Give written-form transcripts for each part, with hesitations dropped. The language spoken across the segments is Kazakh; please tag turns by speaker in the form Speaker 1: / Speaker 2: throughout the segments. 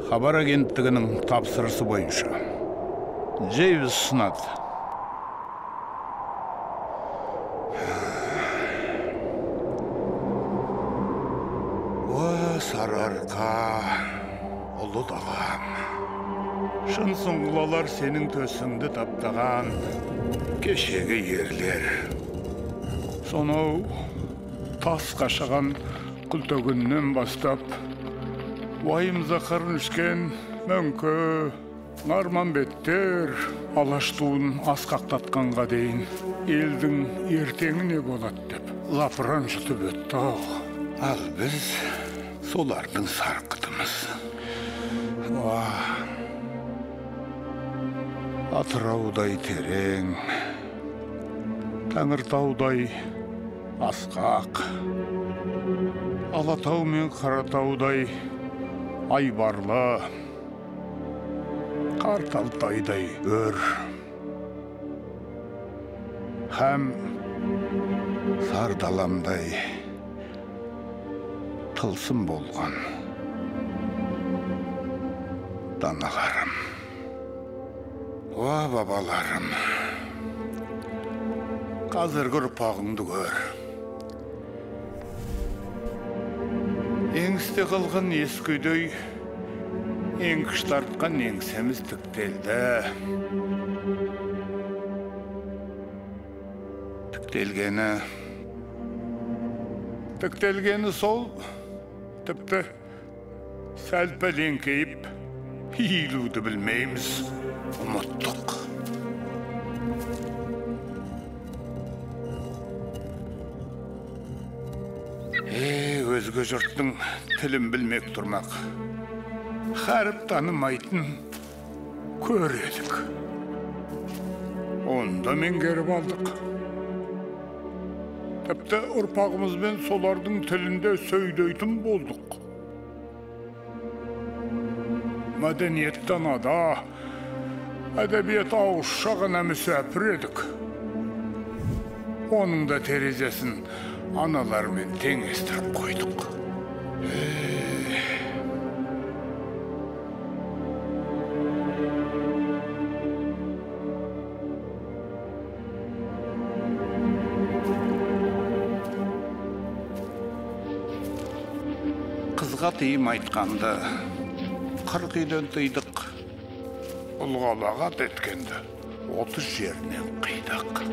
Speaker 1: Хабар агенттігінің тапсырысы бойынша Джейвис сынады. О, сарыарқа, ұлы далам. Шын сұңғылалар сенің төсіңді таптаған кешегі ерлер. Сонау тас қашаған күлтөгіннен бастап, уайым зақарын ішкен мөңкі, нарманбеттер алаштуын асқақтатқанға дейін елдің ертеңі не болады деп лапыран жұтып өтті ау. Ал біз солардың сарқытымыз. Атыраудай терең, Тәңіртаудай асқақ, Алатау мен Қаратаудай айбарлы, Қарталтайдай өр, һәм Сардаламдай тылсым болған даналарым. О, бабаларым, қазіргі ұрпағыңды көр. Еңісте қалған ескүйдей, еңкіш тартқан еңсеміз тіктелді. Тіктелгені сол, тіпті сәл-пәл еңкейіп, иілуді білмейміз, ұмыттық. Өзге жұрттың тілін білмек тұрмақ. Харып танымайтын көр едік. Онда меңгеріп алдық. Тіпті ұрпағымызбен солардың тілінде сөйлейтін болдық. Мәдениеттен ада, әдебиет ауызша ғана мүсәпір едік. Оның да терезесін аналармен теңестіріп қойдық. Қызға тыйым айтқанды 40 үйден тыйдық. Ұлғалағат еткенді 30 жерінен қидық.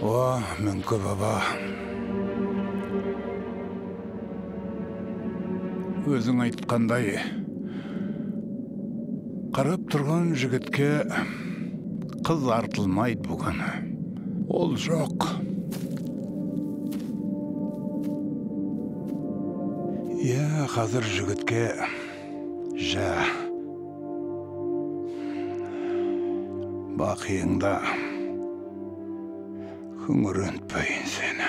Speaker 1: О, мөңкі баба, өзің айтқандай, қарап тұрған жігітке қыз артылмайды бұғаны. Ол жоқ. Қазір жігітке бақиыңда күңірентпейін сені.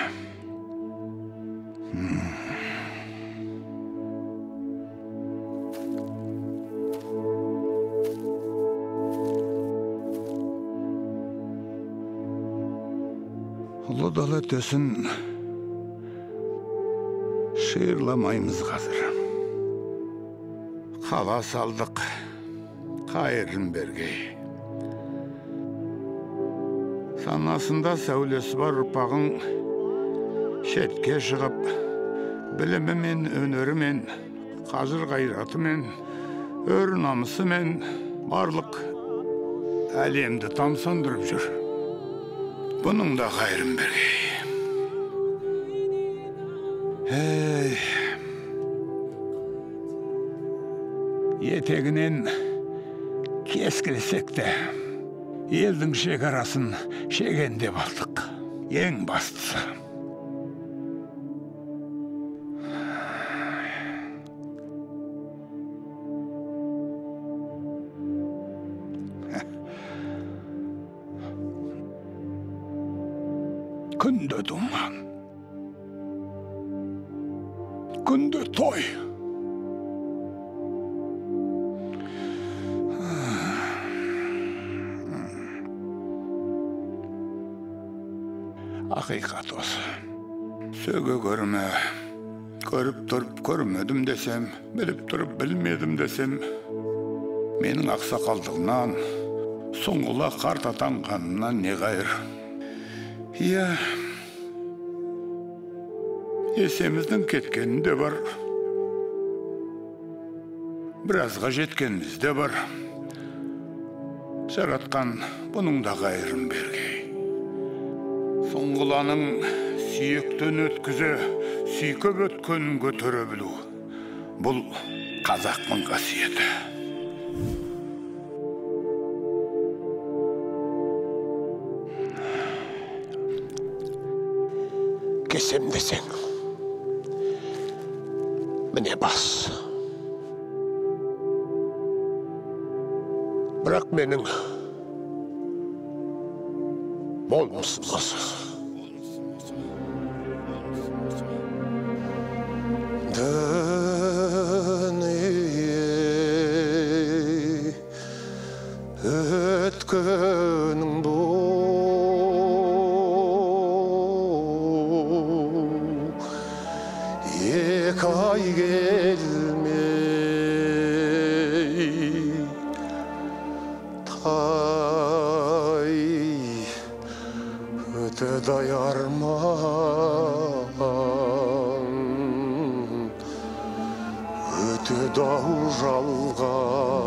Speaker 1: Ұлы дала төсін шиырламаймыз қазір. Қала салдық, қайырын бергей. Санасында сәулесі бар ұрпағың шетке шығып, білімімен, өнерімен, қажыр қайратымен, өр намысымен барлық әлемді тамсандырып жүр. Бұның да қайырын бергей. Етегінен кескілсек те, елдің шекарасын шегенде балтық. Ең бастысы. Күнде думан, күнде той. Ақиқат осы. Сөге көрме, Görüp durup görmedim desem, bilip durup bilmedim desem, menin aksakaldığından, soňgula kart atanganından ne gaýr? Ya, esemizden ketkenini de var, birazga jetkenimiz de var. Jaratkan bunun da gaýryn bergey. Soňgulanyň süýekden ötküze, süýköp ötkönin götere bilүү. Bul Kazakmyň gasyety.
Speaker 2: Kesem desem, mene bas. Bırak menin bolmuşsunuz. Dönüye ötkönün bu yekay gelmey tay öte dayarman öte davralgan